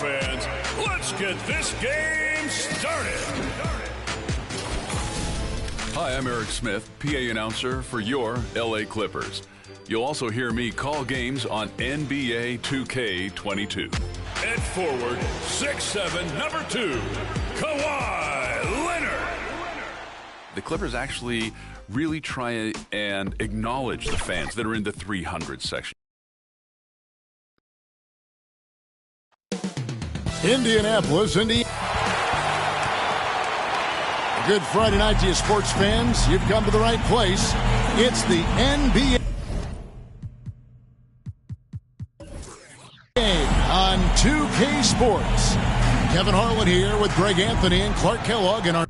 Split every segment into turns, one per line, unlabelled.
fans, let's get this game started.
Hi, I'm Eric Smith, PA announcer for your LA Clippers. You'll also hear me call games on NBA 2K22.
At forward, 6'7", number 2, Kawhi Leonard.
The Clippers actually really try and acknowledge the fans that are in the 300 section.
Indianapolis, Indiana. Good Friday night to you, sports fans. You've come to the right place. It's the NBA game on 2K Sports. Kevin Harlan here with Greg Anthony and Clark Kellogg in our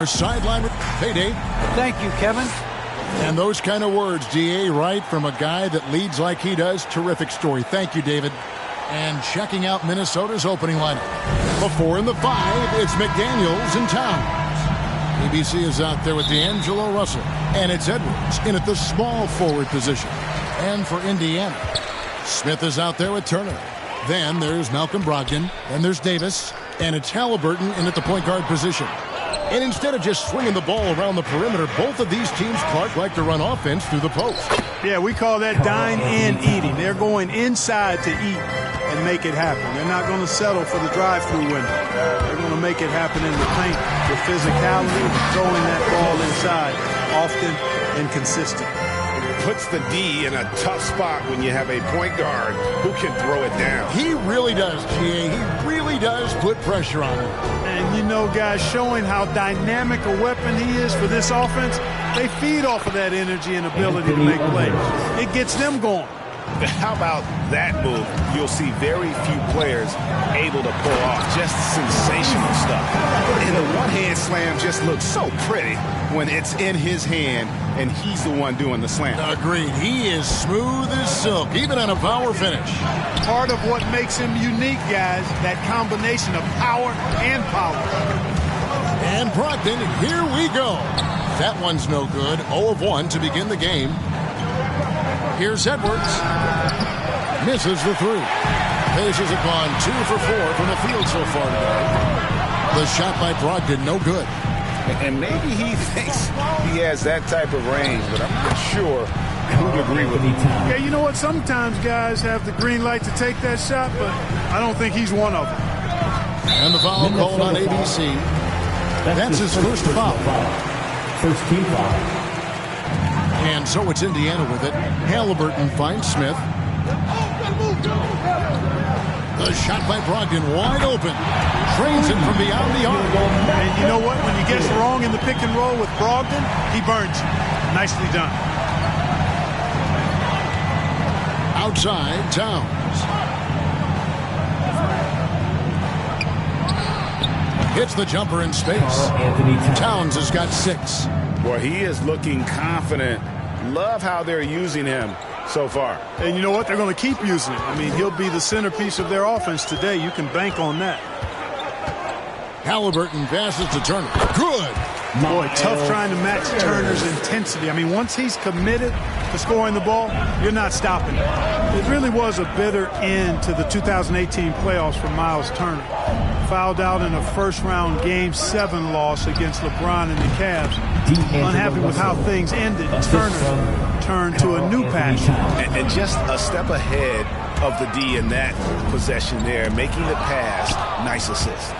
sideline payday.
Thank you, Kevin.
And those kind of words, DA, right from a guy that leads like he does. Terrific story. Thank you, David. And checking out Minnesota's opening lineup. The 4 and the 5, it's McDaniels and Towns. ABC is out there with D'Angelo Russell. And it's Edwards in at the small forward position. And for Indiana, Smith is out there with Turner. Then there's Malcolm Brogdon. Then there's Davis. And it's Halliburton in at the point guard position. And instead of just swinging the ball around the perimeter, both of these teams, Clark, like to run offense through the post.
Yeah, we call that dine and eating. They're going inside to eat and make it happen. They're not going to settle for the drive-through window. They're going to make it happen in the paint with physicality, throwing that ball inside often and consistent.
Puts the D in a tough spot when you have a point guard who can throw it down.
He really does, GA. He really does put pressure on him.
And, you know, guys, showing how dynamic a weapon he is for this offense, they feed off of that energy and ability to make plays. It gets them going.
How about that move? You'll see very few players able to pull off just sensational stuff. And the one-hand slam just looks so pretty when it's in his hand and he's the one doing the slam.
Agreed. He is smooth as silk, even on a power finish.
Part of what makes him unique, guys, that combination of power and power.
And Brogdon, here we go. That one's no good. 0 of 1 to begin the game. Here's Edwards. Misses the 3. Pacers have gone 2 for 4 from the field so far today. The shot by Brogdon, no good.
And maybe he thinks he has that type of range, but I'm not sure who'd agree with him.
Yeah, you know what? Sometimes guys have the green light to take that shot, but I don't think he's one of them.
And the foul called on ABC. That's his first foul.
First team foul.
And so it's Indiana with it. Halliburton finds Smith. The shot by Brogdon wide open. Trains it from beyond the arc.
And you know what? When you guess wrong in the pick and roll with Brogdon, he burns you. Nicely done.
Outside, Towns. Hits the jumper in space. Towns has got 6.
Boy, he is looking confident. Love how they're using him so far.
And you know what? They're going to keep using him. I mean, he'll be the centerpiece of their offense today. You can bank on that.
Halliburton passes to Turner. Good.
Boy, tough trying to match Turner's intensity. I mean, once he's committed to scoring the ball, you're not stopping it. It really was a bitter end to the 2018 playoffs for Miles Turner. Fouled out in a first-round Game 7 loss against LeBron and the Cavs. Unhappy with how things ended, Turner turned to a new passion.
And just a step ahead of the D in that possession there, making the pass. Nice assist.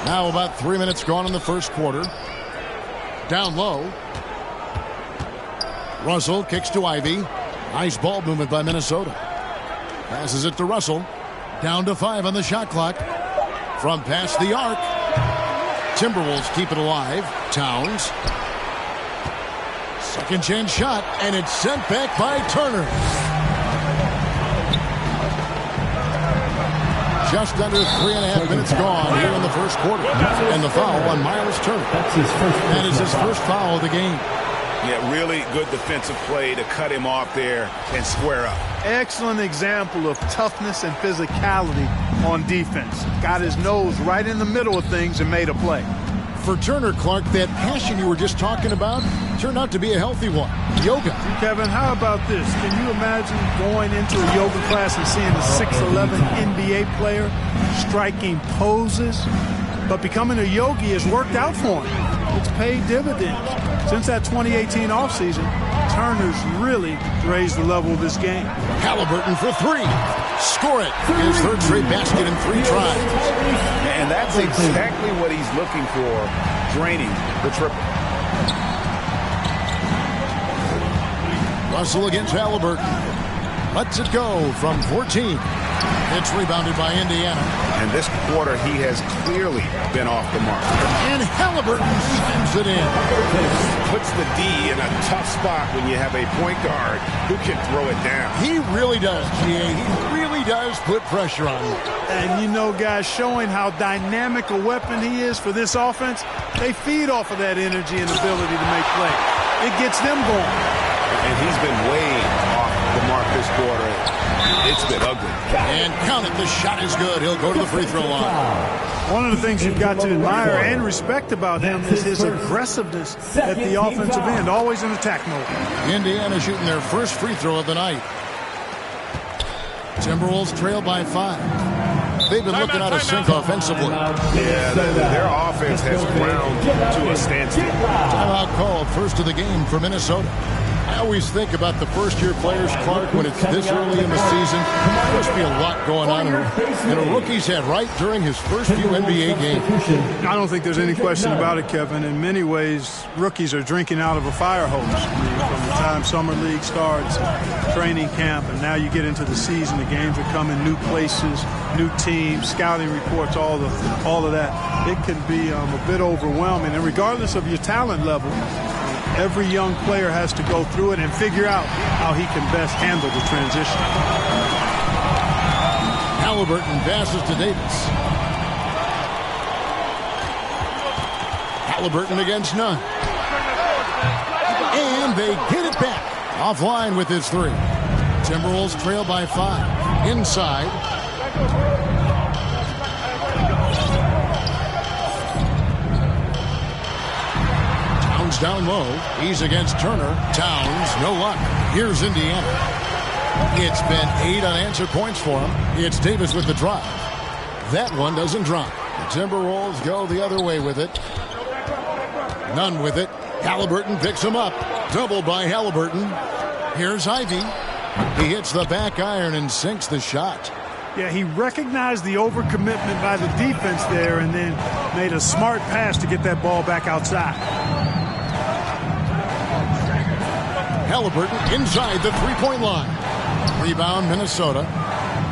Now about 3 minutes gone in the first quarter. Down low. Russell kicks to Ivy. Nice ball movement by Minnesota. Passes it to Russell. Down to 5 on the shot clock. From past the arc. Timberwolves keep it alive. Towns. Second chance shot, and it's sent back by Turner. Just under 3.5 minutes gone here in the first quarter. And the foul on Miles Turner. That is his first foul of the game.
Yeah, really good defensive play to cut him off there and square up.
Excellent example of toughness and physicality on defense. Got his nose right in the middle of things and made a play.
For Turner, Clark, that passion you were just talking about turned out to be a healthy one. Yoga.
Kevin, how about this? Can you imagine going into a yoga class and seeing a 6'11" NBA player striking poses? But becoming a yogi has worked out for him. It's paid dividends. Since that 2018 offseason, Turner's really raised the level of his game.
Halliburton for 3. Score it. His third straight basket in 3 tries.
And that's exactly what he's looking for, draining the triple.
Russell against Halliburton. Lets it go from 14. It's rebounded by Indiana.
And this quarter, he has clearly been off the mark.
And Halliburton sends it in.
Puts the D in a tough spot when you have a point guard who can throw it down.
He really does, GA. He really does put pressure on him.
And, you know, guys, showing how dynamic a weapon he is for this offense, they feed off of that energy and ability to make plays. It gets them going.
And he's been way off the mark this quarter. It's been ugly.
And count it. The shot is good. He'll go to the free throw line.
One of the things you've got to admire and respect about him is his aggressiveness at the offensive end, always in attack mode.
Indiana shooting their first free throw of the night. Timberwolves trail by 5. They've been looking out of sync offensively.
Yeah, their offense has ground to a standstill.
Timeout called, first of the game for Minnesota. I always think about the first-year players, Clark, when it's this early in the season. There must be a lot going on in a rookie's head right during his first few NBA games.
I don't think there's any question about it, Kevin. In many ways, rookies are drinking out of a fire hose. I mean, from the time Summer League starts, training camp, and now you get into the season, the games are coming, new places, new teams, scouting reports, all of that. It can be a bit overwhelming. And regardless of your talent level, every young player has to go through it and figure out how he can best handle the transition.
Halliburton passes to Davis. Halliburton against none. And they get it back. Offline with his 3. Timberwolves trail by 5. Inside. Down low. He's against Turner. Towns, no luck. Here's Indiana. It's been 8 unanswered points for him. It's Davis with the drive. That one doesn't drop. The Timberwolves go the other way with it. None with it. Halliburton picks him up. Double by Halliburton. Here's Ivy. He hits the back iron and sinks the shot.
Yeah, he recognized the overcommitment by the defense there and then made a smart pass to get that ball back outside.
Halliburton inside the three-point line. Rebound, Minnesota.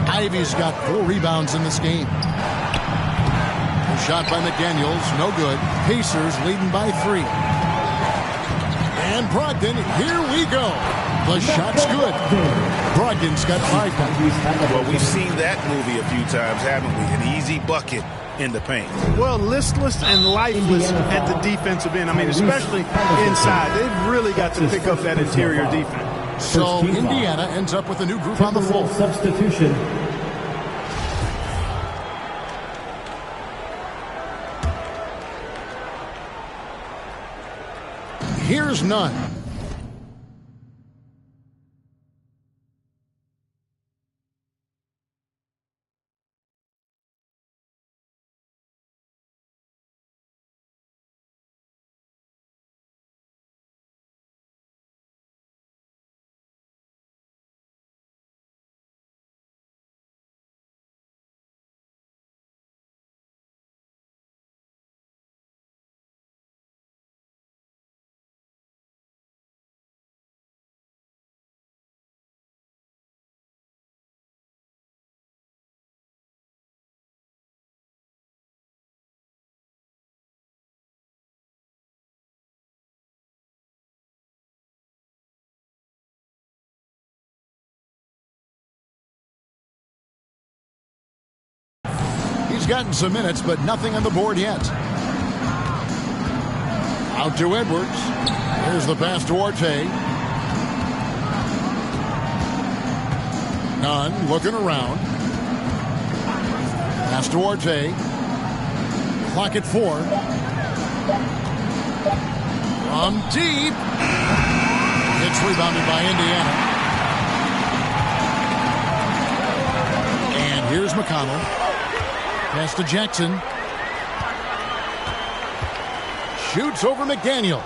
Ivy's got 4 rebounds in this game. A shot by McDaniels, no good. Pacers leading by 3. And Brogdon, here we go. The shot's good. Brogdon's got 5 points.
Well, we've seen that movie a few times, haven't we? An easy bucket in the paint.
Well, listless and lifeless at the defensive end. I mean, especially inside. They've really got to pick up that interior defense.
So Indiana ends up with a new group on the floor.
Substitution.
Here's Nunn. He's gotten some minutes, but nothing on the board yet. Out to Edwards. Here's the pass to Orte. Nunn looking around. Pass to Orte. Clock at 4. From deep. It's rebounded by Indiana. And here's McConnell. Pass to Jackson. Shoots over McDaniel.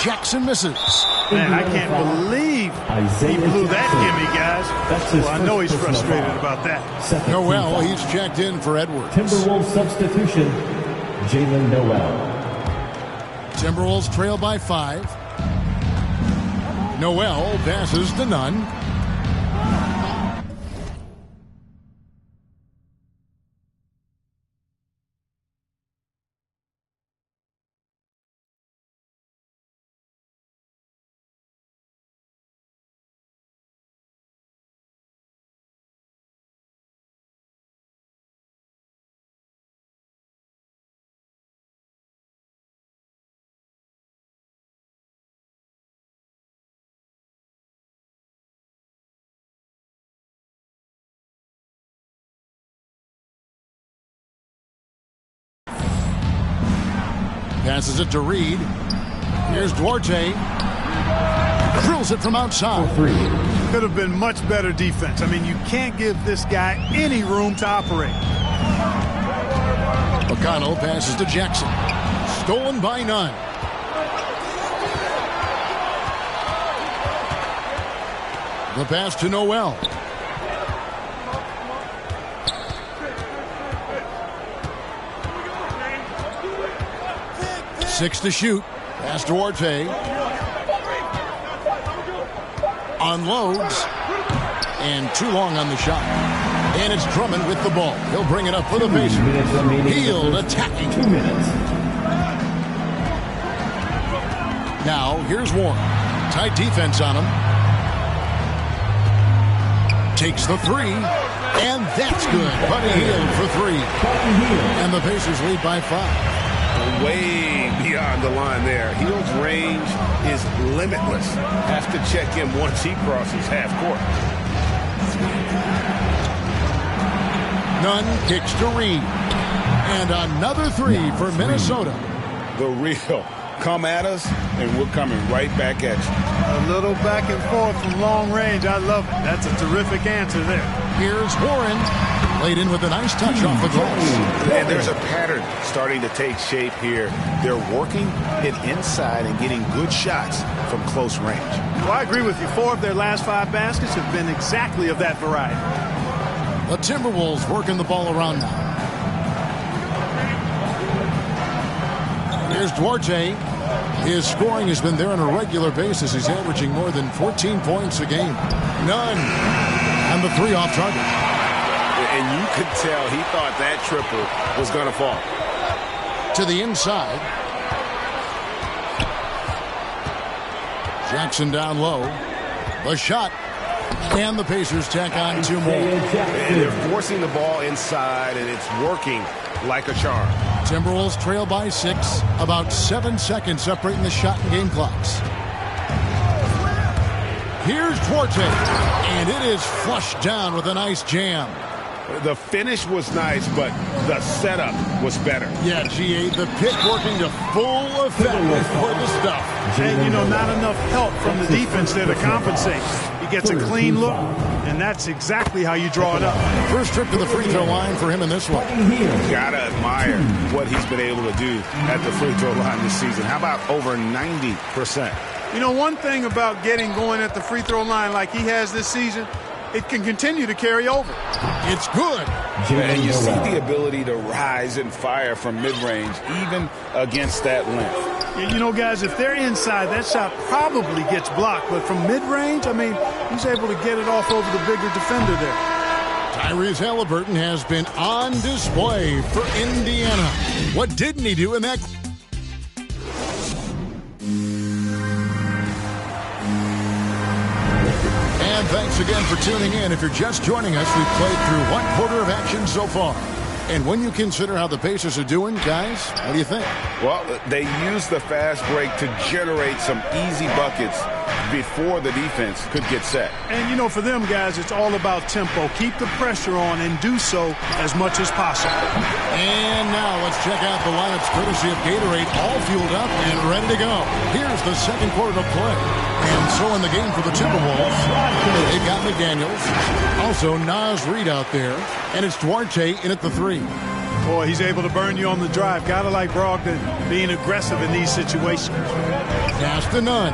Jackson misses.
Man, I can't believe he blew that gimme, guys. Well, I know he's frustrated about that.
Noel, he's checked in for Edwards.
Timberwolves substitution, Jalen Noel.
Timberwolves trail by 5. Noel passes to Nunn. Passes it to Reed. Here's Duarte. Drills it from outside.
Could have been much better defense. I mean, you can't give this guy any room to operate.
McConnell passes to Jackson. Stolen by Nunn. The pass to Noel. Six to shoot. Pass to Orte. Unloads. And too long on the shot. And it's Drummond with the ball. He'll bring it up for the Pacers. Hield attacking.
2 minutes.
Now, here's Warren. Tight defense on him. Takes the 3. And that's good. Buddy Hield for 3. And the Pacers lead by 5.
Way beyond the line there. Hield's range is limitless. Has to check him once he crosses half court.
Nunn kicks to Reed. And another 3 for Minnesota.
The real. Come at us, and we're coming right back at you.
A little back and forth from long range. I love it. That's a terrific answer there.
Here's Warren. Laid in with a nice touch off the glass.
And there's a pattern starting to take shape here. They're working it inside and getting good shots from close range.
Well, I agree with you. 4 of their last 5 baskets have been exactly of that variety.
The Timberwolves working the ball around now. Here's Duarte. His scoring has been there on a regular basis. He's averaging more than 14 points a game. Nunn. And the 3 off target.
And you could tell he thought that triple was going to fall.
To the inside. Jackson down low. The shot. And the Pacers tack on 2 more.
And they're forcing the ball inside, and it's working like a charm.
Timberwolves trail by 6. About 7 seconds separating the shot and game clocks. Here's Duarte. And it is flushed down with a nice jam.
The finish was nice, but the setup was better.
Yeah, GA, the pick working to full effect for the stuff.
And, you know, not enough help from the defense there to compensate. He gets a clean look, and that's exactly how you draw it up.
First trip to the free throw line for him in this one.
Gotta admire what he's been able to do at the free throw line this season. How about over 90%?
You know, one thing about getting going at the free throw line like he has this season, it can continue to carry over.
It's good.
And you see the ability to rise and fire from mid-range, even against that length.
You know, guys, if they're inside, that shot probably gets blocked. But from mid-range, I mean, he's able to get it off over the bigger defender there.
Tyrese Halliburton has been on display for Indiana. What didn't he do in that? And thanks again for tuning in. If you're just joining us, we've played through one quarter of action so far. And when you consider how the Pacers are doing, guys, what do you think?
Well, they used the fast break to generate some easy buckets before the defense could get set.
And, you know, for them, guys, it's all about tempo. Keep the pressure on and do so as much as possible.
And now let's check out the lineups courtesy of Gatorade, all fueled up and ready to go. Here's the second quarter to play. And so in the game for the Timberwolves, they've got McDaniels, also Naz Reid out there, and it's Duarte in at the 3.
Boy, he's able to burn you on the drive. Gotta like Brogdon being aggressive in these situations.
Pass to Nunn.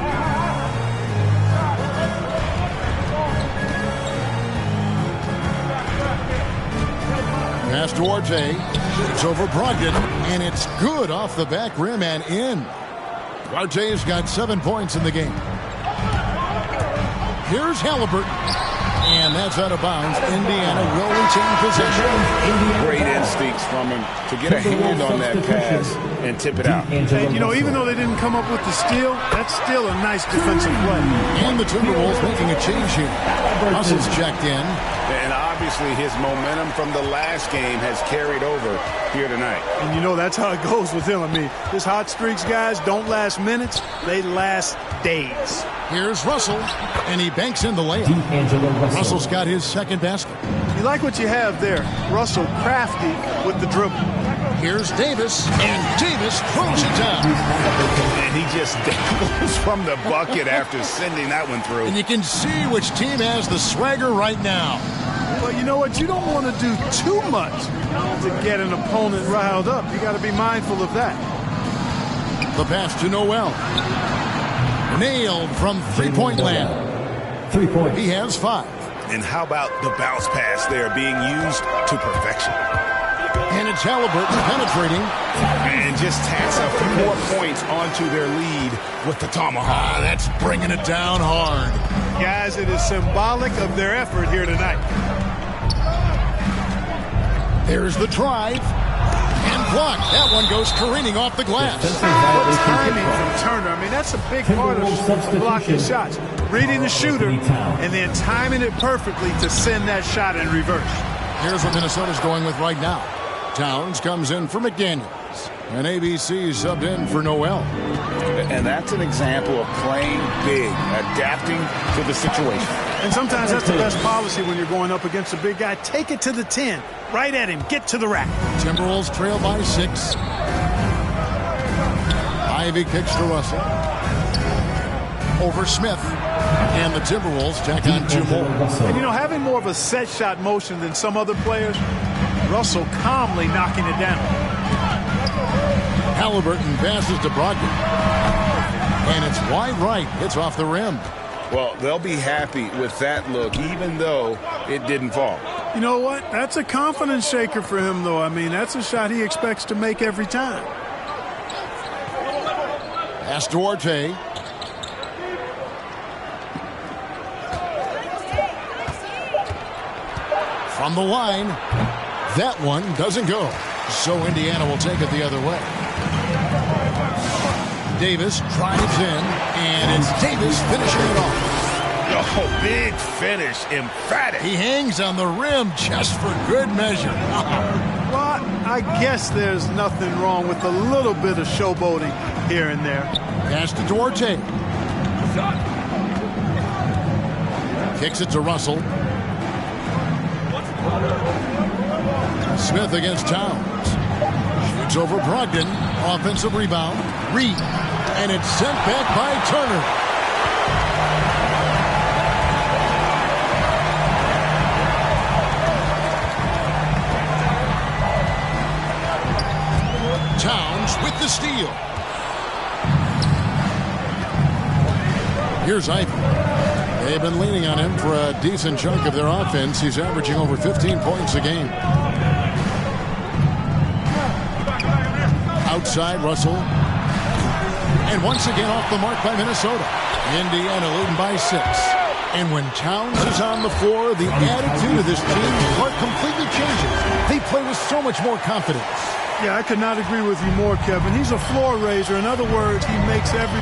Pass to Duarte. It's over Brogdon, and it's good off the back rim and in. Duarte's got 7 points in the game. Here's Halliburton. And that's out of bounds. Indiana will retain possession.
Great instincts from him to get a hand on that pass and tip it out.
And, you know, even though they didn't come up with the steal, that's still a nice defensive play.
And the Timberwolves making a change here. Russell's checked in.
And obviously his momentum from the last game has carried over here tonight.
And, you know, that's how it goes with him. I mean, his hot streaks, guys, don't last minutes. They last days.
Here's Russell, and he banks in the layup. Russell's got his second basket.
You like what you have there. Russell crafty with the dribble.
Here's Davis, and Davis throws it down.
And he just dangles from the bucket after sending that one through.
And you can see which team has the swagger right now.
Well, you know what? You don't want to do too much to get an opponent riled up. You got to be mindful of that.
The pass to Noel. Nailed from three-point land.
3 points.
He has 5.
And how about the bounce pass there being used to perfection?
And it's Halliburton penetrating.
And just tacks a few more points onto their lead with the tomahawk.
That's bringing it down hard.
Guys, it is symbolic of their effort here tonight.
There's the drive. And blocked. That one goes careening off the glass.
What timing from Turner. I mean, that's a big part of blocking shots. Reading the shooter and then timing it perfectly to send that shot in reverse.
Here's what Minnesota's going with right now. Towns comes in for McDaniels. And ABC subbed in for Noel.
And that's an example of playing big, adapting to the situation.
And sometimes that's the best policy when you're going up against a big guy. Take it to the 10. Right at him. Get to the rack.
Timberwolves trail by 6. Ivy kicks to Russell. Over Smith. And the Timberwolves tack on 2 more.
And, you know, having more of a set shot motion than some other players, Russell calmly knocking it down.
Halliburton passes to Brogdon. And it's wide right. It's off the rim.
Well, they'll be happy with that look, even though it didn't fall.
You know what? That's a confidence shaker for him, though. I mean, that's a shot he expects to make every time.
Pass to Duarte. From the line. That one doesn't go. So Indiana will take it the other way. Davis drives in, and it's Davis finishing it off.
Oh, big finish, emphatic.
He hangs on the rim just for good measure.
Well, I guess there's nothing wrong with a little bit of showboating here and there.
Pass to Duarte. Kicks it to Russell. Smith against Towns. Shoots over Brogdon. Offensive rebound. Reed. And it's sent back by Turner. Towns with the steal. Here's Ivy. They've been leaning on him for a decent chunk of their offense. He's averaging over 15 points a game. Outside, Russell. And once again off the mark by Minnesota. Indiana leading by 6. And when Towns is on the floor, the attitude of this team completely changes. They play with so much more confidence.
Yeah, I could not agree with you more, Kevin. He's a floor raiser. In other words, he makes every...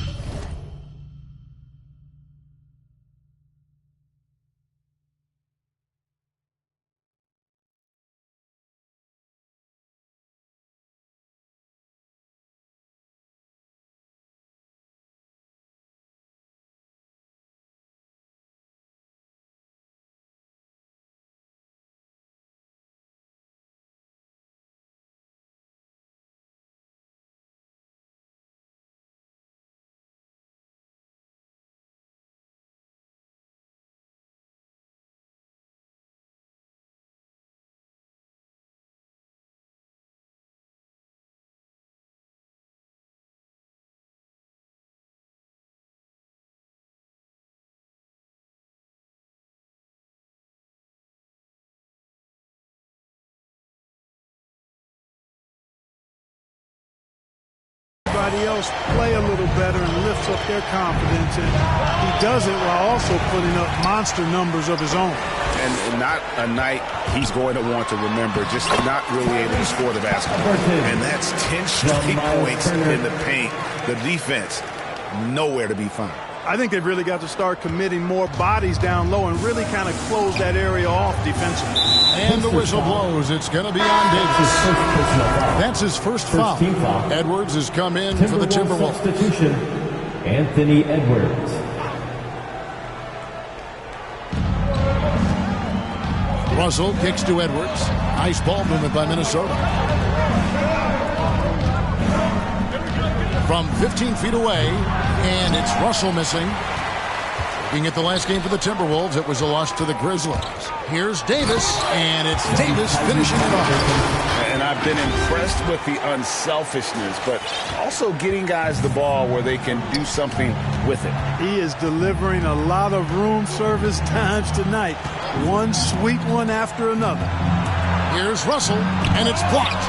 Everybody else play a little better and lifts up their confidence, and he does it while also putting up monster numbers of his own.
And not a night he's going to want to remember, just not really able to score the basketball. And that's 10 straight points in the paint. The defense, nowhere to be found.
I think they've really got to start committing more bodies down low and really kind of close that area off defensively.
And the whistle blows. It's going to be on Davis. That's his first foul. Edwards has come in for the Timberwolves.
Substitution, Anthony Edwards.
Russell kicks to Edwards. Nice ball movement by Minnesota. From 15 feet away, and it's Russell missing. Looking at the last game for the Timberwolves, it was a loss to the Grizzlies. Here's Davis, and it's Davis finishing it off.
And I've been impressed with the unselfishness, but also getting guys the ball where they can do something with it.
He is delivering a lot of room service times tonight. One sweet one after another.
Here's Russell, and it's blocked.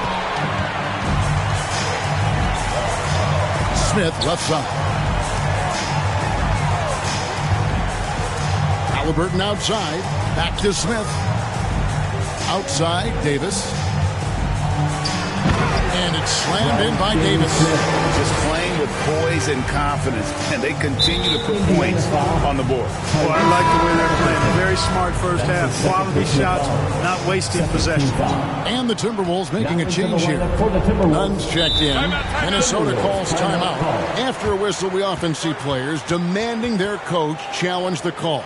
Smith left side. Halliburton outside. Back to Smith. Outside, Davis. And it's slammed in by Davis.
Just playing with poise and confidence, and they continue to put points on the board.
Well, I like the way they're playing. A very smart first half. Quality shots, not wasting possession.
And the Timberwolves making a change here. Nunn's checked in. Minnesota calls timeout. After a whistle, we often see players demanding their coach challenge the call.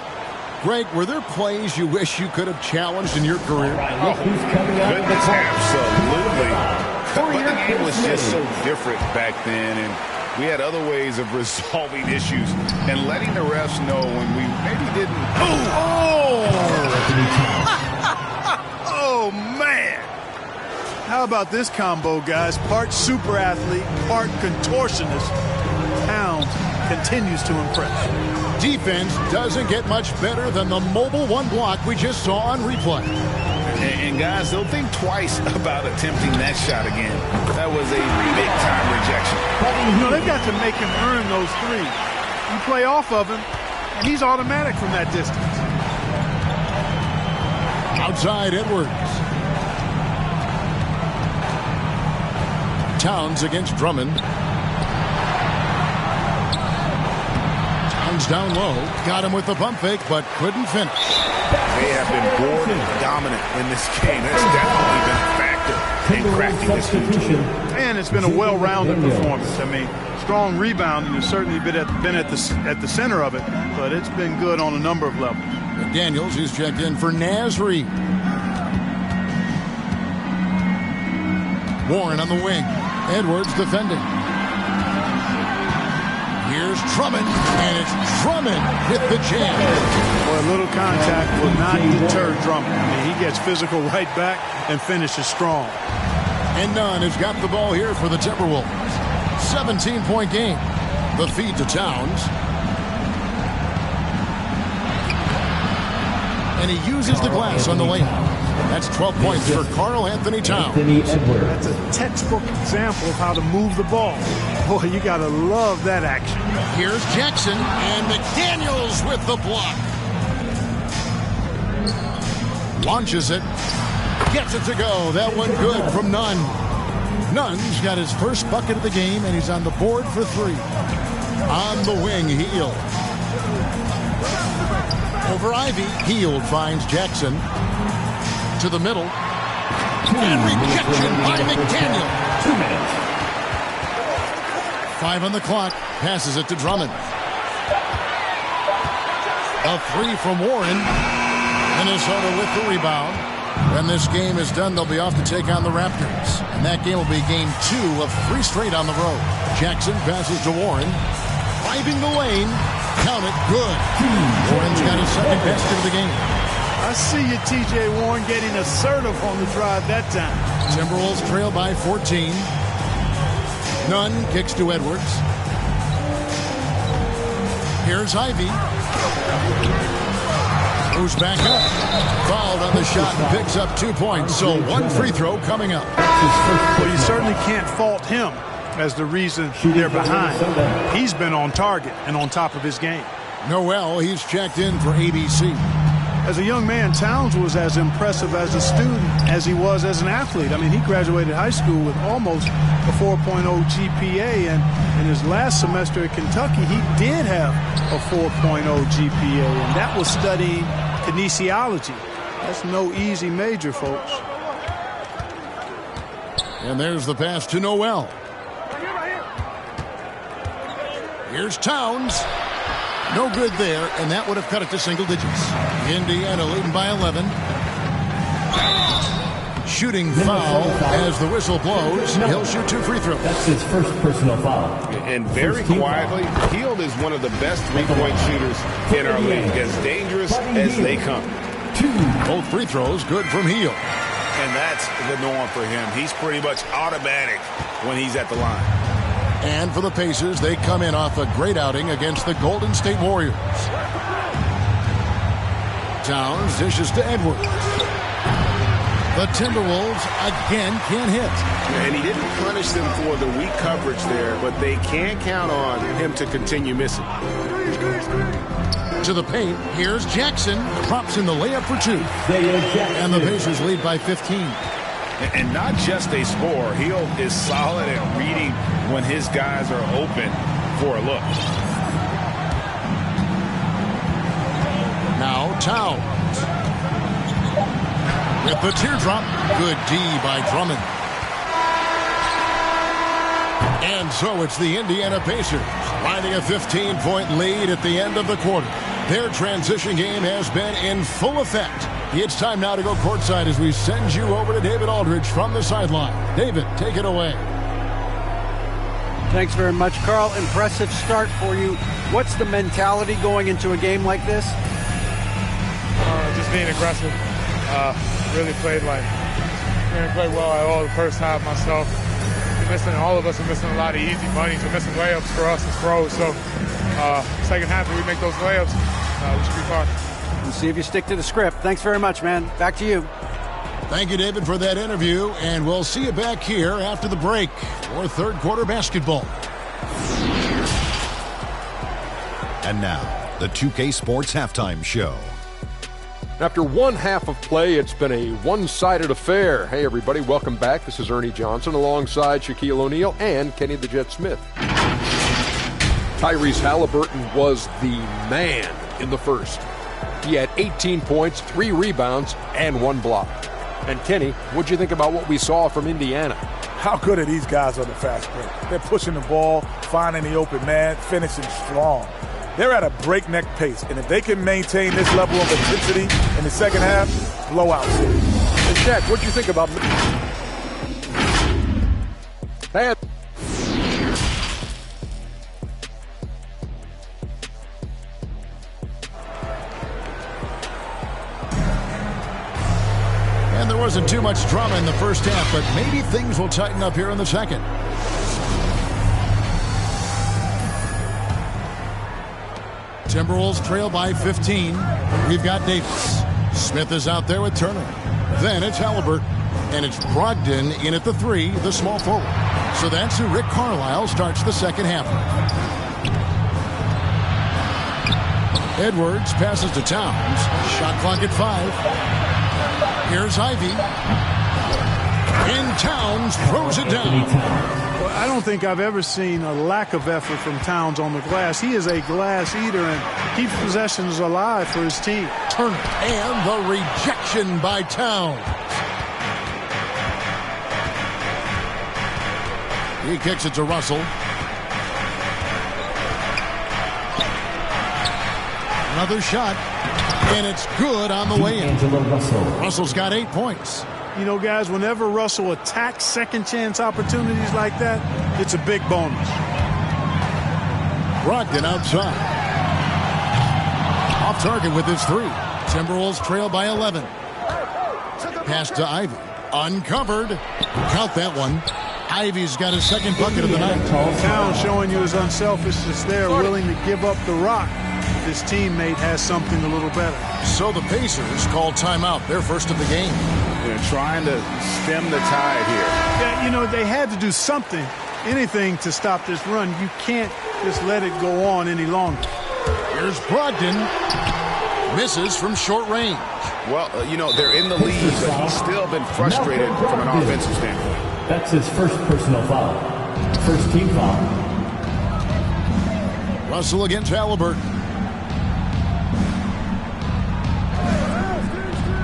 Greg, were there plays you wish you could have challenged in your career?
Goodness, absolutely. But the game was just so different back then, and we had other ways of resolving issues and letting the refs know when we maybe didn't.
Oh, man. How about this combo, guys? Part super athlete, part contortionist. Towns continues to impress.
Defense doesn't get much better than the mobile one block we just saw on replay.
And guys, they'll think twice about attempting that shot again. That was a big-time rejection.
You know, they've got to make him earn those threes. You play off of him, and he's automatic from that distance.
Outside, Edwards. Towns against Drummond. Towns down low. Got him with the pump fake, but couldn't finish.
They have been board dominant in this game. That's definitely been a factor in cracking this game.
And it's been a well-rounded performance. I mean, strong rebounding has certainly been at the center of it, but it's been good on a number of levels.
Daniels, who's checked in for Nasri. Warren on the wing. Edwards defending. Here's Drummond, and it's Drummond with the jam.
Well, a little contact will not deter Drummond. I mean, he gets physical right back and finishes strong.
And Nunn has got the ball here for the Timberwolves. 17-point game. The feed to Towns. And he uses the glass on the lane. That's 12 points for Karl Anthony Towns.
That's a textbook example of how to move the ball. Boy, you got to love that action.
Here's Jackson, and McDaniels with the block. Launches it. Gets it to go. That one good from Nunn. Nunn's got his first bucket of the game, and he's on the board for 3. On the wing, Hield. Over Ivy. Hield finds Jackson. To the middle. And rejection by McDaniel.
2 minutes.
5 on the clock. Passes it to Drummond. A 3 from Warren. Minnesota with the rebound. When this game is done, they'll be off to take on the Raptors. And that game will be game 2 of 3 straight on the road. Jackson passes to Warren. Driving the lane. Count it. Good. Warren's got his second basket of the game.
I see you, T.J. Warren, getting assertive on the drive that time.
Timberwolves trail by 14. Nunn kicks to Edwards. Here's Ivy. Moves back up. Fouled on the shot and picks up 2 points. So 1 free throw coming up.
Well, you certainly can't fault him as the reason they're behind. He's been on target and on top of his game.
Noel, he's checked in for ABC.
As a young man, Towns was as impressive as a student as he was as an athlete. I mean, he graduated high school with almost a 4.0 GPA, and in his last semester at Kentucky, he did have a 4.0 GPA, and that was studying kinesiology. That's no easy major, folks.
And there's the pass to Noel. Here's Towns. No good there, and that would have cut it to single digits. Indiana leading by 11. Shooting foul as the whistle blows. He'll shoot 2 free throws.
That's his first personal foul.
And very quietly, Hield is one of the best three-point shooters in our league. As dangerous as they come.
2.
Both free throws good from Hield.
And that's the norm for him. He's pretty much automatic when he's at the line.
And for the Pacers, they come in off a great outing against the Golden State Warriors. Towns dishes to Edwards. The Timberwolves again can't hit.
And he didn't punish them for the weak coverage there, but they can't count on him to continue missing.
To the paint, here's Jackson. Drops in the layup for 2. And the Pacers lead by 15.
And not just a scorer. Hield is solid at reading when his guys are open for a look.
Now Towns. With the teardrop. Good D by Drummond. And so it's the Indiana Pacers riding a 15-point lead at the end of the quarter. Their transition game has been in full effect. It's time now to go courtside as we send you over to David Aldridge from the sideline. David, take it away.
Thanks very much, Karl. Impressive start for you. What's the mentality going into a game like this?
Just being aggressive. Really played well at all the first half myself. All of us are missing a lot of easy money. We're missing layups for us as pros. So second half, if we make those layups, we should be fine.
We'll see if you stick to the script. Thanks very much, man. Back to you.
Thank you, David, for that interview. And we'll see you back here after the break for third quarter basketball.
And now, the 2K Sports Halftime Show.
After one half of play, it's been a one-sided affair. Hey, everybody, welcome back. This is Ernie Johnson alongside Shaquille O'Neal and Kenny the Jet Smith. Tyrese Halliburton was the man in the first. He had 18 points, 3 rebounds, and 1 block. And Kenny, what'd you think about what we saw from Indiana?
How good are these guys on the fast break? They're pushing the ball, finding the open man, finishing strong. They're at a breakneck pace, and if they can maintain this level of intensity in the second half, blowout series.
And Shaq, what'd you think about And
there wasn't too much drama in the first half, but maybe things will tighten up here in the second. Timberwolves trail by 15. We've got Davis. Smith is out there with Turner. Then it's Halliburton. And it's Brogdon in at the 3, the small forward. So that's who Rick Carlisle starts the second half with. Edwards passes to Towns. Shot clock at 5. Here's Ivy. And Towns throws it down.
Well, I don't think I've ever seen a lack of effort from Towns on the glass. He is a glass eater and keeps possessions alive for his team.
Turner. And the rejection by Towns. He kicks it to Russell. Another shot. And it's good on the way in. Russell's got 8 points.
You know, guys, whenever Russell attacks second chance opportunities like that, it's a big bonus.
Brogdon outside. Off target with his 3. Timberwolves trail by 11. Pass to Ivy. Uncovered. Count that one. Ivy's got his second bucket of the night.
Towns showing you his unselfishness there, willing to give up the rock. His teammate has something a little better.
So the Pacers call timeout, their first of the game.
They're trying to stem the tide here.
Yeah, you know, they had to do something, anything to stop this run. You can't just let it go on any longer.
Here's Brogdon. Misses from short range.
Well, you know, they're in the lead, but he's still been frustrated from an offensive standpoint.
That's his first personal foul. First team foul.
Russell against Halliburton.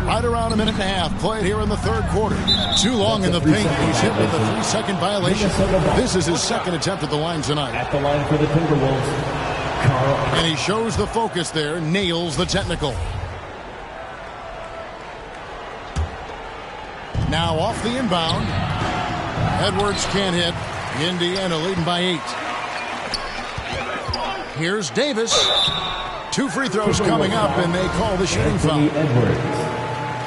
Right around a minute and a half played here in the third quarter. Too long in the paint. He's hit with a 3-second violation. This is his second attempt at the line tonight.
At the line for the Timberwolves, Carl.
And he shows the focus there, nails the technical. Now off the inbound. Edwards can't hit. Indiana leading by 8. Here's Davis. 2 free throws coming up, and they call the shooting foul.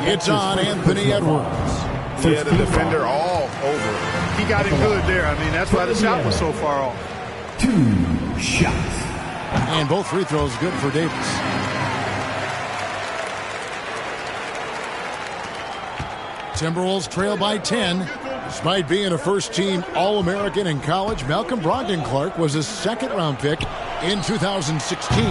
It's on Anthony Edwards.
Yeah, the defender all over.
He got him good there. I mean, that's why the shot was so far off.
2 shots.
And both free throws good for Davis. Timberwolves trail by 10. Despite being a first-team All-American in college, Malcolm Brogdon Clark was a second-round pick in 2016.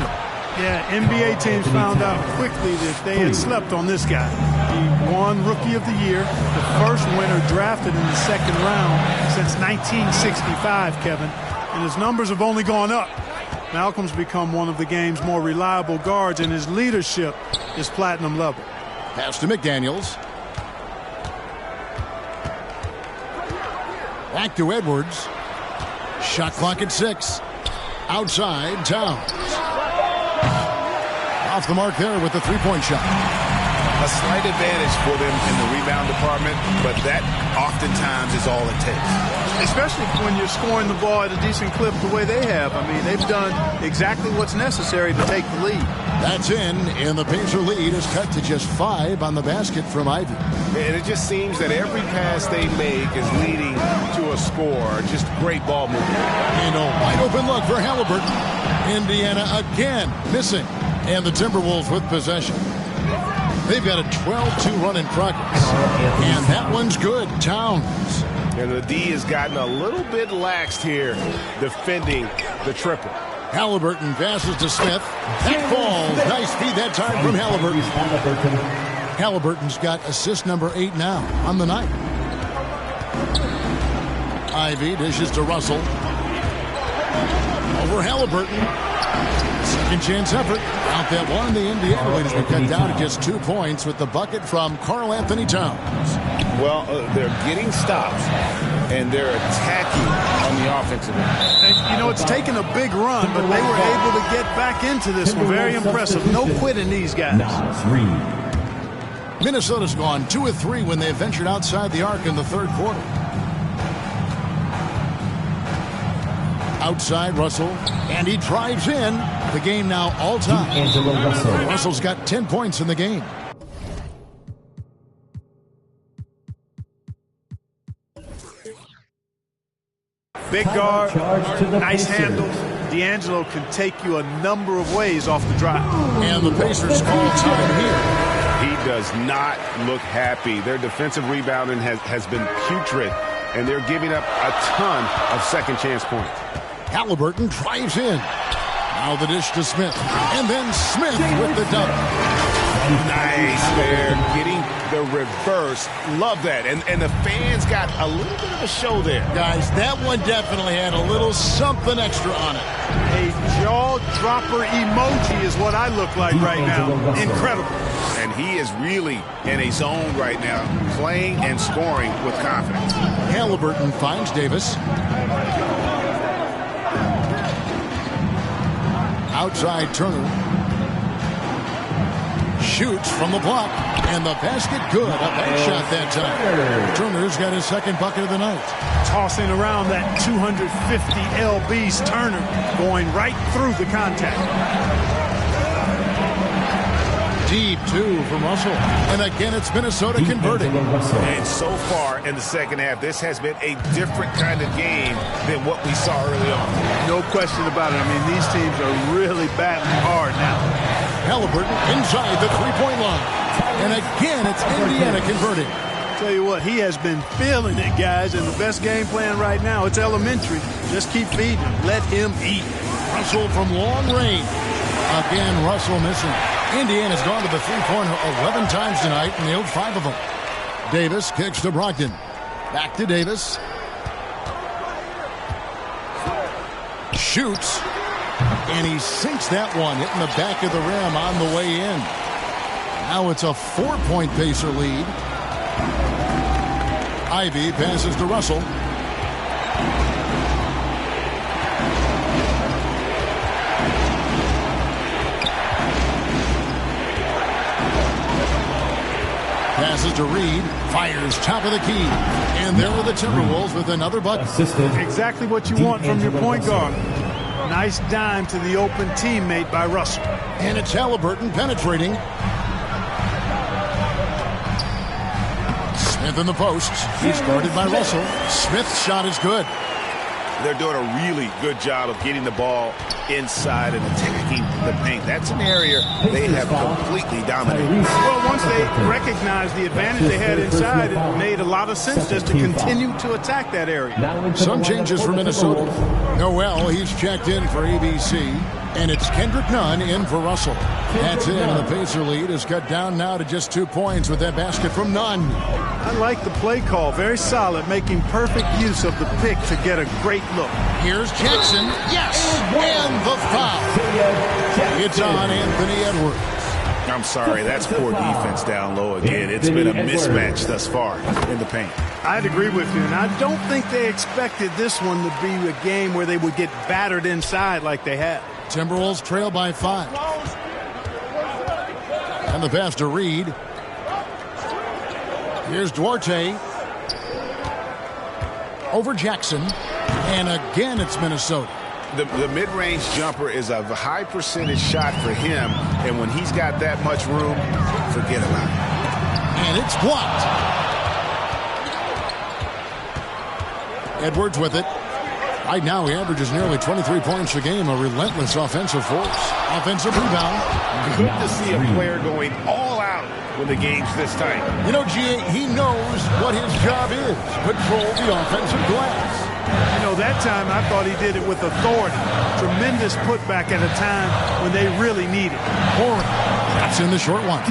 Yeah, NBA teams found out quickly that they had slept on this guy. He won Rookie of the Year, the first winner drafted in the second round since 1965, Kevin. And his numbers have only gone up. Malcolm's become one of the game's more reliable guards, and his leadership is platinum level.
Pass to McDaniels. Back to Edwards. Shot clock at 6. Outside, Towns. Off the mark there with the three-point shot.
A slight advantage for them in the rebound department, but that oftentimes is all it takes.
Especially when you're scoring the ball at a decent clip the way they have. I mean, they've done exactly what's necessary to take the lead.
That's in, and the Pacer lead is cut to just 5 on the basket from Ivy.
And it just seems that every pass they make is leading to a score. Just great ball movement.
And a wide-open look for Halliburton. Indiana again missing. And the Timberwolves with possession. They've got a 12-2 run in progress. And that one's good. Towns.
And the D has gotten a little bit laxed here defending the triple.
Halliburton passes to Smith. That falls. Nice feed that time from Halliburton. Halliburton's got assist number 8 now on the night. Ivy dishes to Russell. Over Halliburton. Second chance effort. Out that one. The Indiana lead has been cut down to just 2 points with the bucket from Karl Anthony Towns.
Well, they're getting stops, and they're attacking on the offensive end.
And, you know, it's taken a big run, but they were able to get back into this one. Very impressive. No quitting these guys.
Minnesota's gone 2 of 3 when they ventured outside the arc in the third quarter. Outside Russell, and he drives in. The game now all time. Russell's got 10 points in the game.
Big guard, nice handle. D'Angelo can take you a number of ways off the drive.
And the Pacers call time here.
He does not look happy. Their defensive rebounding has been putrid, and they're giving up a ton of second chance points.
Halliburton drives in. Now the dish to Smith. And then Smith with the dunk.
Nice there. Getting the reverse. Love that. And the fans got a little bit of a show there.
Guys, that one definitely had a little something extra on it.
A jaw-dropper emoji is what I look like right now. Incredible.
And he is really in a zone right now, playing and scoring with confidence.
Halliburton finds Davis. Outside Turner. Shoots from the block. And the basket good. A back shot that time. Turner's got his second bucket of the night.
Tossing around that 250 lbs. Turner going right through the contact.
Deep two from Russell. And again, it's Minnesota converting.
And so far in the second half, this has been a different kind of game than what we saw early on.
No question about it. I mean, these teams are really battling hard now.
Halliburton inside the three-point line. And again, it's Indiana converting.
Tell you what, he has been feeling it, guys. And the best game plan right now, it's elementary. Just keep feeding him. Let him eat.
Russell from long range. Again, Russell missing. Indiana's gone to the three-pointer 11 times tonight and nailed 5 of them. Davis kicks to Brogdon. Back to Davis. Shoots. And he sinks that one, hitting the back of the rim on the way in. Now it's a 4-point Pacer lead. Ivy passes to Russell. Passes to Reed, fires top of the key. And there are the Timberwolves with another bucket.
Exactly what you want from your point guard. Nice dime to the open teammate by Russell.
And it's Halliburton penetrating. Smith in the post. He's guarded by Russell. Smith's shot is good.
They're doing a really good job of getting the ball inside and attacking the paint. That's an area they have completely dominated.
Well, once they recognized the advantage they had inside, it made a lot of sense just to continue to attack that area.
Some changes for Minnesota. Noel, he's checked in for ABC. And it's Kendrick Nunn in for Russell. That's it, and the Pacer lead is cut down now to just 2 points with that basket from Nunn.
I like the play call. Very solid, making perfect use of the pick to get a great look.
Here's Jackson. Yes! And the foul. It's on Anthony Edwards.
I'm sorry, that's poor defense down low again. It's been a mismatch thus far in the paint.
I'd agree with you, and I don't think they expected this one to be a game where they would get battered inside like they have.
Timberwolves trail by 5. And the pass to Reed. Here's Duarte. Over Jackson. And again, it's Minnesota.
The mid-range jumper is a high percentage shot for him, and when he's got that much room, forget about it.
And it's blocked. Edwards with it. Right now, he averages nearly 23 points a game, a relentless offensive force. Offensive rebound.
Good to see a player going all out when the game's this tight.
You know, G.A., he knows what his job is. Control the offensive glass.
You know, that time I thought he did it with authority. Tremendous putback at a time when they really need it.
Warren. That's in the short one.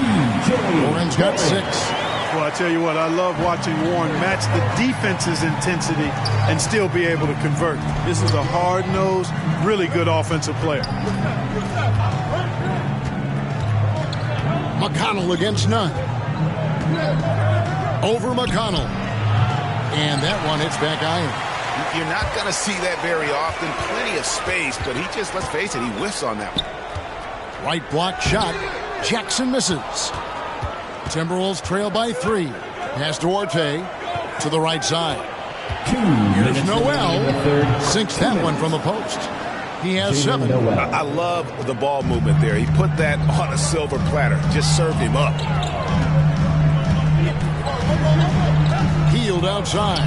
Warren's got 6.
Well, I tell you what, I love watching Warren match the defense's intensity and still be able to convert. This is a hard-nosed, really good offensive player.
McConnell against Nunn. Over McConnell. And that one hits back iron.
You're not going to see that very often. Plenty of space, but he just, let's face it, he whiffs on that one.
Right block shot. Jackson misses. Timberwolves trail by 3. Pass Duarte to the right side. Here's Noel. Sinks that one from the post. He has 7.
I love the ball movement there. He put that on a silver platter. Just served him up.
Healed outside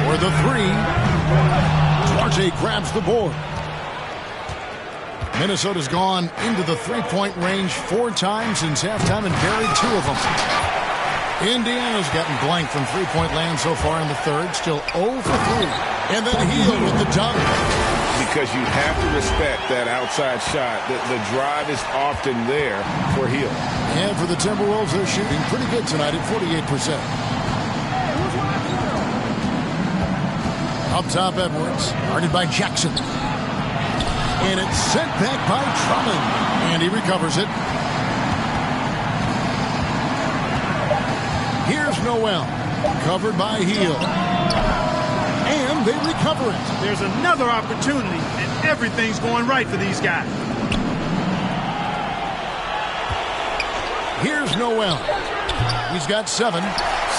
for the 3. Duarte grabs the board. Minnesota's gone into the three-point range 4 times since halftime and buried 2 of them. Indiana's gotten blank from three-point land so far in the third. Still 0 for 3. And then Hield with the dunk.
Because you have to respect that outside shot. The drive is often there for Hield.
And for the Timberwolves, they're shooting pretty good tonight at 48%. Up top, Edwards, guarded by Jackson. And it's sent back by Drummond. And he recovers it. Here's Noel, covered by Hield. And they recover it.
There's another opportunity, and everything's going right for these guys.
Here's Noel. He's got 7.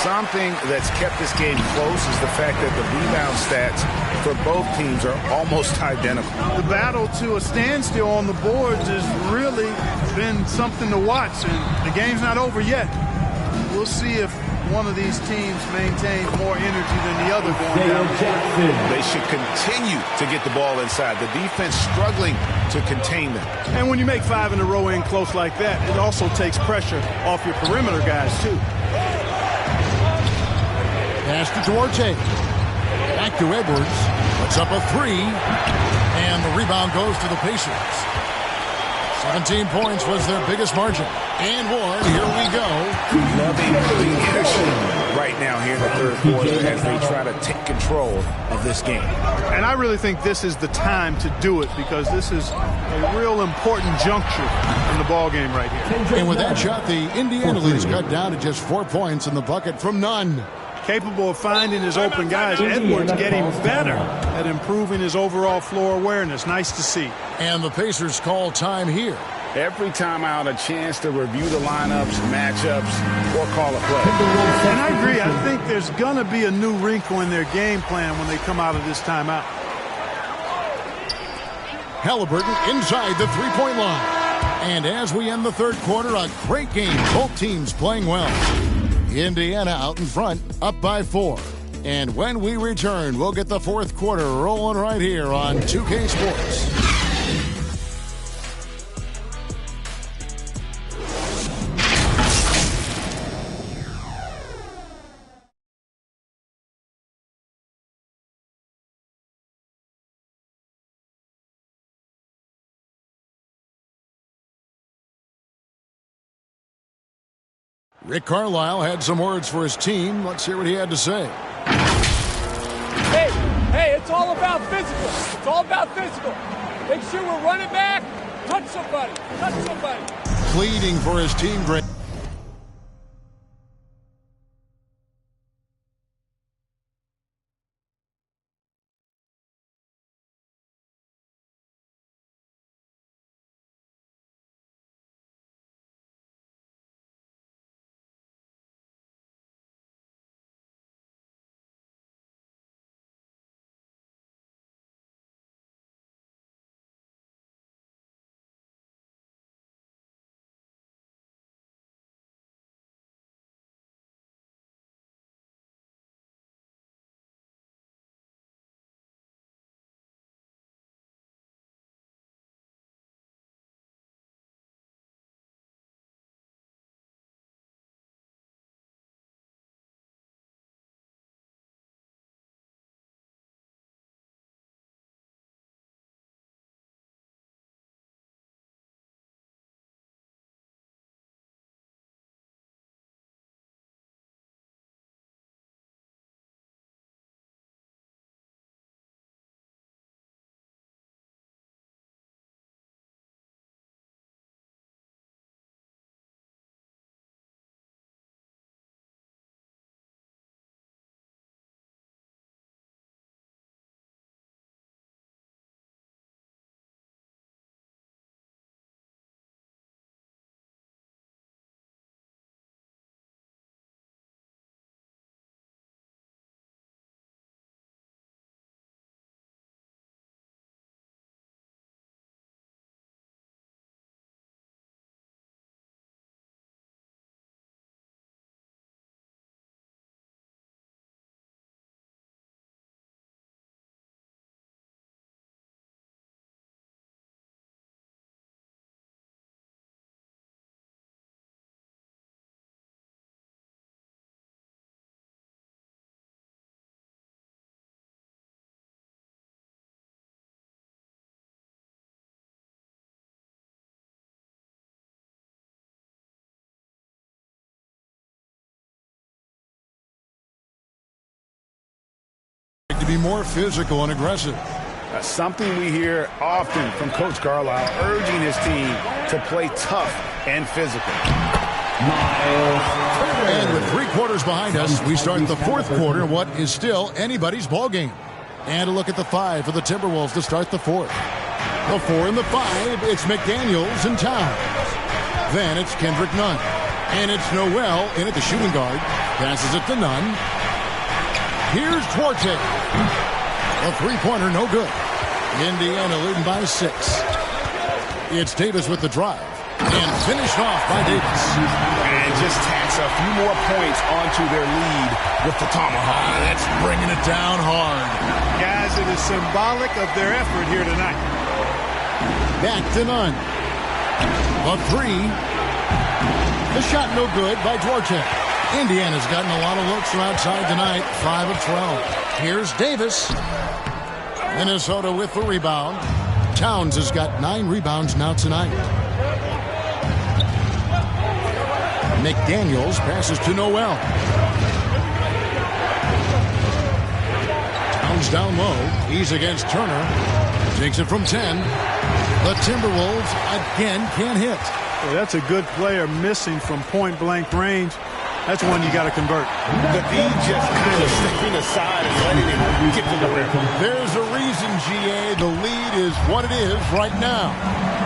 Something that's kept this game close is the fact that the rebound stats for both teams are almost identical.
The battle to a standstill on the boards has really been something to watch, and the game's not over yet. We'll see if one of these teams maintains more energy than the other going down the court.
They should continue to get the ball inside. The defense struggling to contain them.
And when you make 5 in a row in close like that, it also takes pressure off your perimeter guys, too.
Pass to Duarte. Back to Edwards. Puts up a 3. And the rebound goes to the Pacers. 17 points was their biggest margin. And one, here we go.
Loving the energy right now here in the third quarter as they try to take control of this game.
And I really think this is the time to do it because this is a real important juncture in the ball game right here.
And with that shot, the Indiana lead is cut down to just 4 points in the bucket from none.
Capable of finding his open guys. Edwards getting better at improving his overall floor awareness. Nice to see.
And the Pacers call time here.
Every time out, a chance to review the lineups, matchups, or call a play.
And I agree. I think there's going to be a new wrinkle in their game plan when they come out of this timeout.
Halliburton inside the three-point line. And as we end the third quarter, a great game. Both teams playing well. Indiana out in front, up by 4. And when we return, we'll get the fourth quarter rolling right here on 2K Sports. Rick Carlisle had some words for his team. Let's hear what he had to say.
Hey, it's all about physical. It's all about physical. Make sure we're running back. Touch somebody.
Pleading for his team great. be more physical and aggressive.
That's something we hear often from Coach Carlisle, urging his team to play tough and physical.
And with 3 quarters behind us, we start the 4th quarter, what is still anybody's ball game. And a look at the 5 for the Timberwolves to start the 4th. The 4 and the 5, it's McDaniels and Towns. Then it's Kendrick Nunn. And it's Noel in at the shooting guard. Passes it to Nunn. Here's Duarte. A 3-pointer, no good. Indiana leading by 6. It's Davis with the drive. And finished off by Davis.
And just tacks a few more points onto their lead with the tomahawk.
That's bringing it down hard.
Guys, it is symbolic of their effort here tonight.
Back to Nunn. A 3. The shot no good by Duarte. Indiana's gotten a lot of looks from outside tonight. 5 of 12. Here's Davis. Minnesota with the rebound. Towns has got 9 rebounds now tonight. McDaniels passes to Noel. Towns down low. He's against Turner. Takes it from 10. The Timberwolves again can't hit.
Well, that's a good player missing from point-blank range. That's one you got to convert.
The D just kind of stepping aside and letting him get to the rim.
There's a reason, GA. The lead is what it is right now.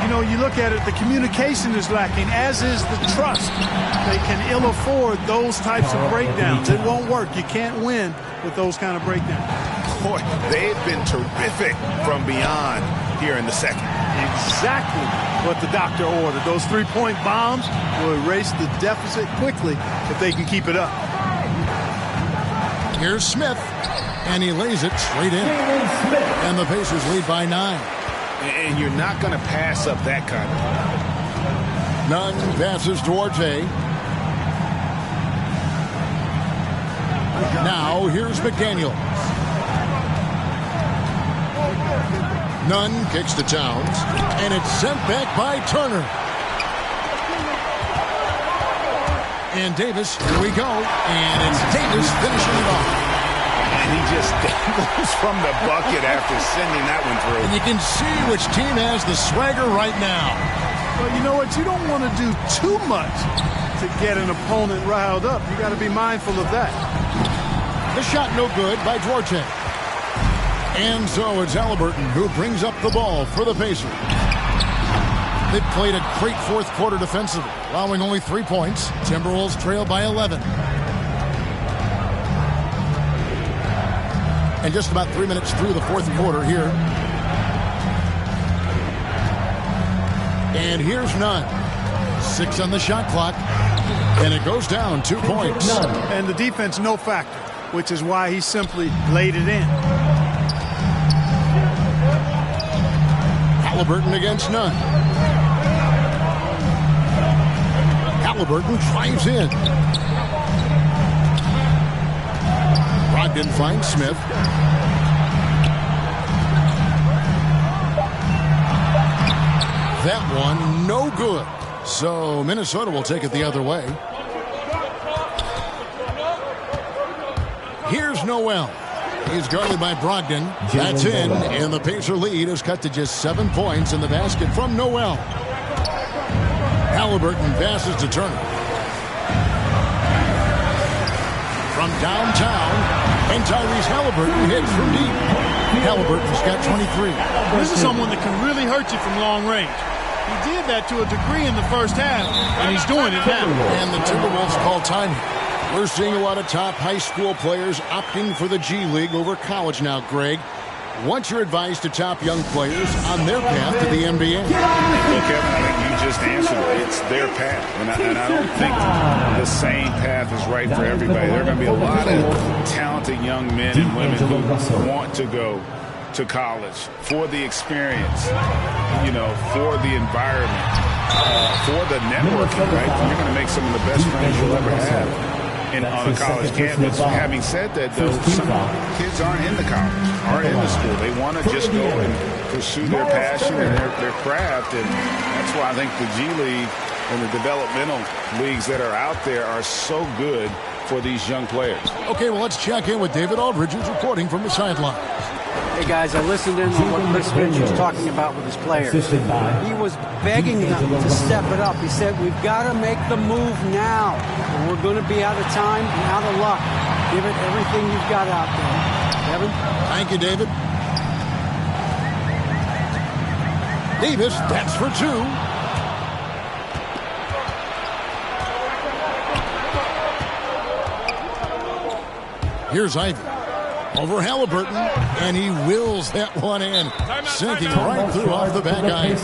You know, you look at it, the communication is lacking, as is the trust. They can ill afford those types of breakdowns. It won't work. You can't win with those kind of breakdowns.
Boy, they've been terrific from beyond here in the second.
Exactly what the doctor ordered. Those 3-point bombs will erase the deficit quickly if they can keep it up.
Here's Smith, and he lays it straight in. And the Pacers lead by 9.
And you're not going to pass up that kind of.
Nunn passes to Duarte. Now here's McDaniels. Nunn kicks to Towns, and it's sent back by Turner. And Davis, here we go, and it's Davis finishing it off.
And he just dangles from the bucket after sending that one through.
And you can see which team has the swagger right now.
Well, you know what? You don't want to do too much to get an opponent riled up. You got to be mindful of that.
The shot no good by Duarte. And so it's Halliburton who brings up the ball for the Pacers. They've played a great 4th quarter defensively, allowing only 3 points. Timberwolves trail by 11. And just about 3 minutes through the 4th quarter here. And here's Nunn. 6 on the shot clock. And it goes down 2 points.
And the defense no factor, which is why he simply laid it in.
Halliburton against Nunn. Halliburton drives in. Brogdon finds Smith. That one no good. So Minnesota will take it the other way. Here's Noel. He's guarded by Brogdon. That's in, and the Pacer lead is cut to just 7 points in the basket from Noel. Halliburton passes to Turner. From downtown, and Tyrese Halliburton hits from deep. Halliburton's got 23.
This is someone that can really hurt you from long range. He did that to a degree in the first half, and he's doing it now.
And the Timberwolves call timing. We're seeing a lot of top high school players opting for the G League over college now, Greg. What's your advice to top young players on their path to the NBA?
Well, Kevin, I think you just answered it. It's their path. And I don't think the same path is right for everybody. There are going to be a lot of talented young men and women who want to go to college for the experience, you know, for the environment, for the networking, right? You're going to make some of the best friends you'll ever have on a college campus. Having said that, though, some kids aren't in the college, aren't in the school. They want to just go and pursue their passion and their craft, and that's why I think the G League and the developmental leagues that are out there are so good for these young players.
Okay, well, let's check in with David Aldridge, who's reporting from the sidelines.
Hey, guys, I listened in on what Chris Finch was talking about with his players. He was begging them to step it up. He said, we've got to make the move now, or we're going to be out of time and out of luck. Give it everything you've got out there. Kevin?
Thank you, David. Davis, that's for two. Here's Ivy. Over Halliburton, and he wills that one in, sinking right through off the back iron.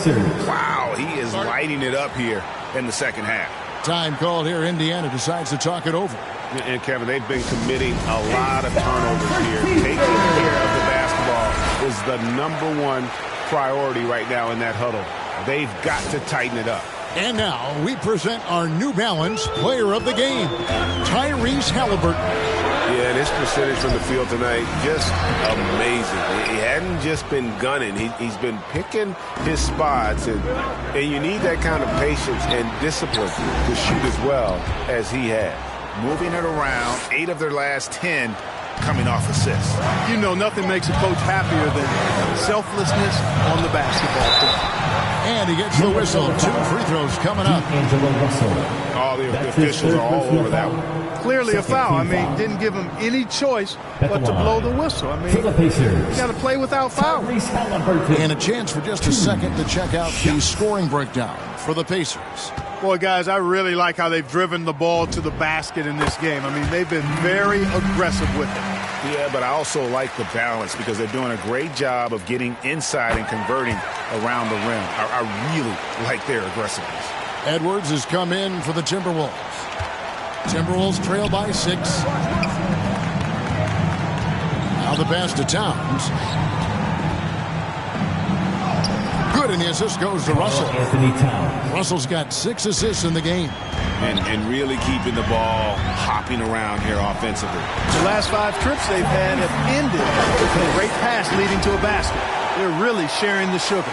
Wow, he is lighting it up here in the second half.
Time called here. Indiana decides to talk it over.
And, Kevin, they've been committing a lot of turnovers here. Taking care of the basketball is the #1 priority right now in that huddle. They've got to tighten it up.
And now we present our New Balance player of the game, Tyrese Halliburton.
Yeah, and his percentage from the field tonight, just amazing. He hadn't just been gunning. He's been picking his spots, and you need that kind of patience and discipline to shoot as well as he had. Moving it around, 8 of their last 10 coming off assists.
You know, nothing makes a coach happier than selflessness on the basketball court.
And he gets the whistle. 2 free throws coming up.
All the officials are all over that one.
Clearly a foul. I mean, didn't give him any choice but to blow the whistle. I mean, you got to play without foul.
And a chance for just a second to check out the scoring breakdown for the Pacers.
Boy, guys, I really like how they've driven the ball to the basket in this game. I mean, they've been very aggressive with it.
Yeah, but I also like the balance because they're doing a great job of getting inside and converting around the rim. I really like their aggressiveness.
Edwards has come in for the Timberwolves. Timberwolves trail by 6. Now the pass to Towns. Good, and the assist goes to Russell. Russell's got 6 assists in the game.
And really keeping the ball hopping around here offensively.
The last 5 trips they've had have ended with a great pass leading to a basket. They're really sharing the sugar.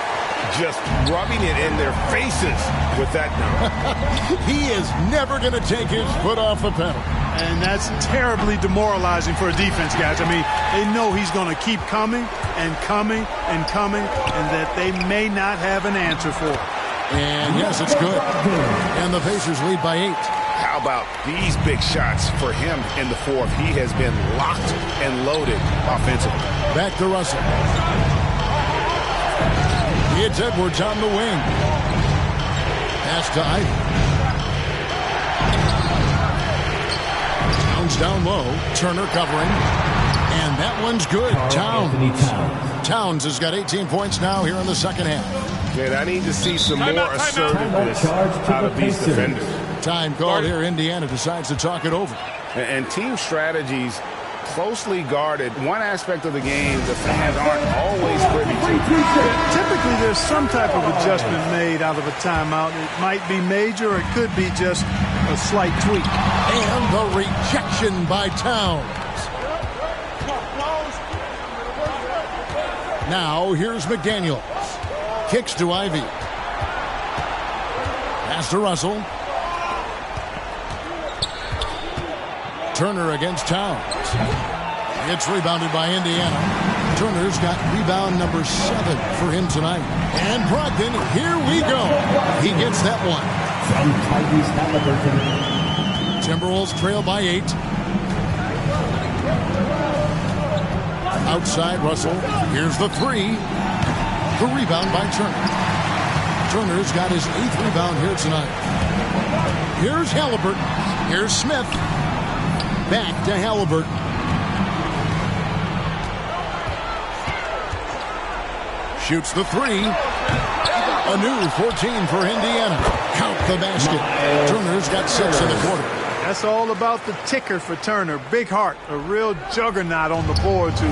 Just rubbing it in their faces with that dunk.
He is never going to take his foot off the pedal.
And that's terribly demoralizing for a defense, guys. I mean, they know he's going to keep coming and coming and coming, and that they may not have an answer for it.
And yes, it's good. And the Pacers lead by 8.
How about these big shots for him in the fourth? He has been locked and loaded offensively.
Back to Russell. It's Edwards on the wing. Pass to Ivy. Towns down low. Turner covering. And that one's good. Towns has got 18 points now here in the second half.
Man, I need to see some more assertiveness out of these defenders.
Time called here. Indiana decides to talk it over.
And team strategies closely guarded. One aspect of the game the fans aren't always privy to.
Typically, there's some type of adjustment made out of a timeout. It might be major, or it could be just a slight tweak.
And the rejection by Towns. Now, here's McDaniels. Kicks to Ivy. Pass to Russell. Turner against Towns. It's rebounded by Indiana. Turner's got rebound number 7 for him tonight. And Brogdon, here we go. He gets that one.
From Tyrese Halliburton.
Timberwolves trail by 8. Outside Russell. Here's the 3. The rebound by Turner. Turner's got his 8th rebound here tonight. Here's Halliburton. Here's Smith. Back to Halliburton. Shoots the 3. A new 14 for Indiana. Count the basket. Turner's got 6 in the quarter.
That's all about the ticker for Turner. Big heart, a real juggernaut on the boards who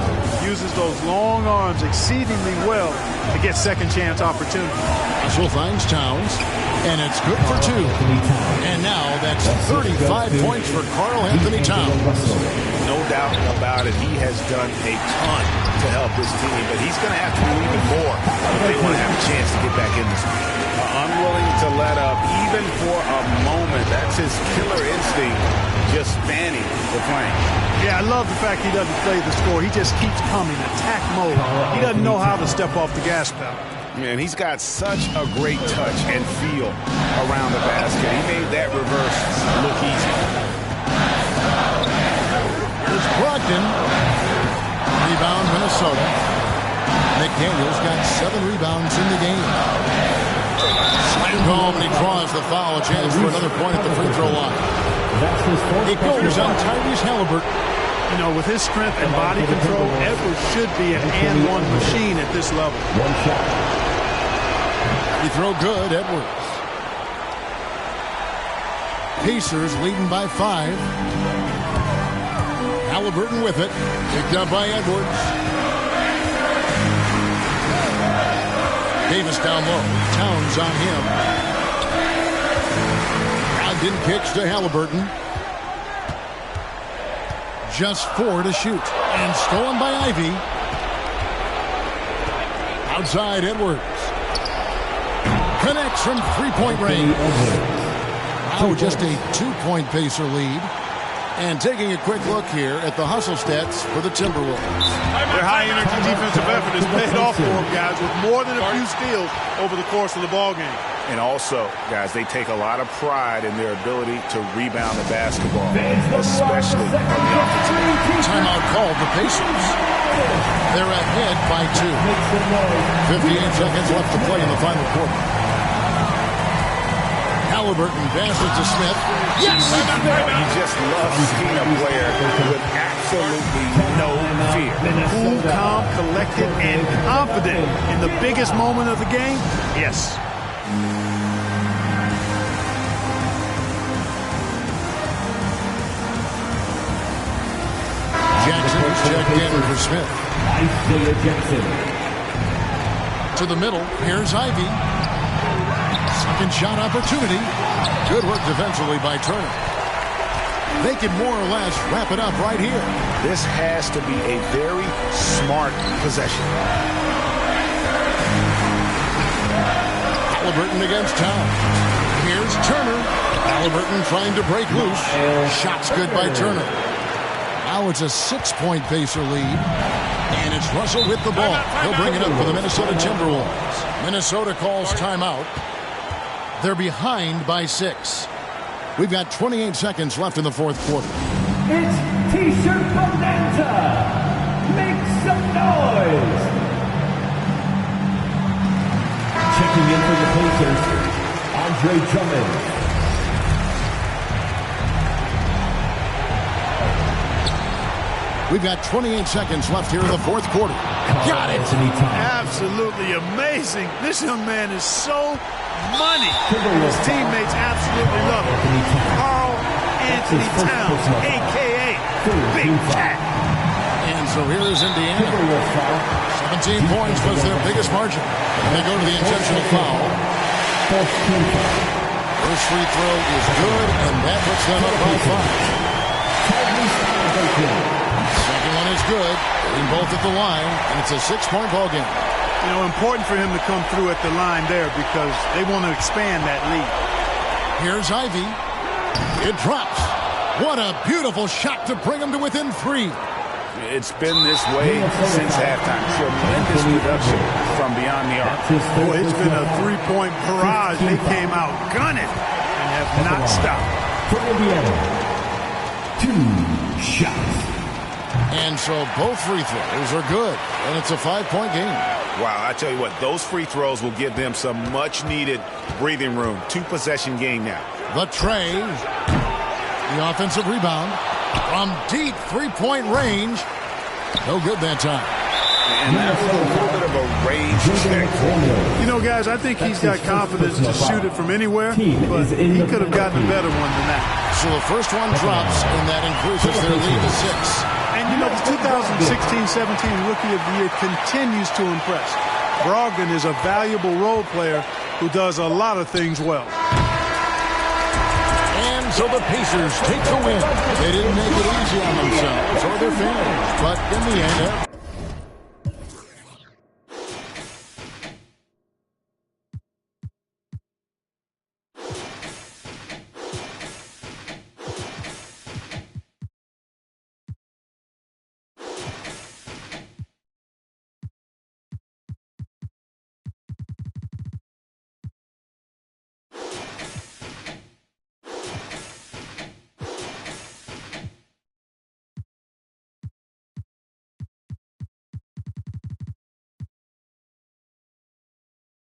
uses those long arms exceedingly well to get second chance opportunities.
Russell finds Towns, and it's good for 2. And now that's 35 points for Karl Anthony Towns.
No doubt about it. He has done a ton to help this team, but he's going to have to do even more if they want to have a chance to get back in this game. Unwilling to let up even for a moment. That's his killer instinct really just fanning the flame.
Yeah, I love the fact he doesn't play the score. He just keeps coming, attack mode. He doesn't know how to step off the gas pedal.
Man, he's got such a great touch and feel around the basket. He made that reverse look easy.
It's Brogdon. Rebound, Minnesota. McDaniels got 7 rebounds in the game. Slammed home, and he draws the foul. A chance for another point at the free throw line. It goes on Tyrese Halliburton.
You know, with his strength and body control, Edwards should be an and-one machine at this level.
One shot.
Free throw good, Edwards. Pacers leading by 5. Halliburton with it. Picked up by Edwards. Davis down low. Towns on him. Brogdon kicks to Halliburton. Just 4 to shoot. And stolen by Ivy. Outside Edwards. Connects from three-point range. Now just a 2-point Pacer lead. And taking a quick look here at the hustle stats for the Timberwolves.
Their high-energy defensive effort has paid off for them, guys, with more than a few steals over the course of the ballgame.
And also, guys, they take a lot of pride in their ability to rebound the basketball, especially on the offensive end.
Timeout called the Pacers. They're ahead by 2. 58 seconds left to play in the final quarter. Halliburton passes to Smith.
Yes! You just love seeing a player with absolutely no fear.
Cool, calm, collected, and confident in the biggest moment of the game? Yes.
Jackson is checked in for Smith.
Isaiah Jackson.
To the middle. Here's Ivy. Second shot opportunity. Good work defensively by Turner. They can more or less wrap it up right here.
This has to be a very smart possession.
Halliburton against Towns. Here's Turner. Halliburton trying to break loose. Shots good by Turner. Now it's a 6-point Pacer lead. And it's Russell with the ball. He'll bring it up for the Minnesota Timberwolves. Minnesota calls timeout. They're behind by 6. We've got 28 seconds left in the fourth quarter.
It's T-shirt Bonanza. Make some noise. Checking in for the Pacers, Andre Drummond.
We've got 28 seconds left here in the fourth quarter. Got it.
Absolutely amazing. This young man is so money. His teammates absolutely love him. Carl Anthony Towns, a.k.a. Big Cat.
And so here is Indiana. 17 points was their biggest margin. And they go to the intentional foul. First free throw is good, and that puts them up by 5. Second one is good. Getting both at the line, and it's a 6-point ball game.
You know, important for him to come through at the line there because they want to expand that lead.
Here's Ivy. It drops. What a beautiful shot to bring him to within 3.
It's been this way since halftime. Tremendous production from beyond the arc.
Boy, it's been a 3-point barrage. They came out gunning and have not stopped.
For Indiana, 2 shots.
And so both free throws are good, and it's a 5-point game.
Wow, I tell you what, those free throws will give them some much-needed breathing room. 2-possession game now.
The tray, the offensive rebound from deep 3-point range. No good that time.
And that was a little bit of a rage check.
You know, guys, I think he's got confidence to shoot it from anywhere, but he could have gotten a better one than that.
So the first one drops, and that increases their lead to 6.
And, you know, the 2016-17 Rookie of the Year continues to impress. Brogdon is a valuable role player who does a lot of things well.
And so the Pacers take the win. They didn't make it easy on themselves or their fans, but in the end,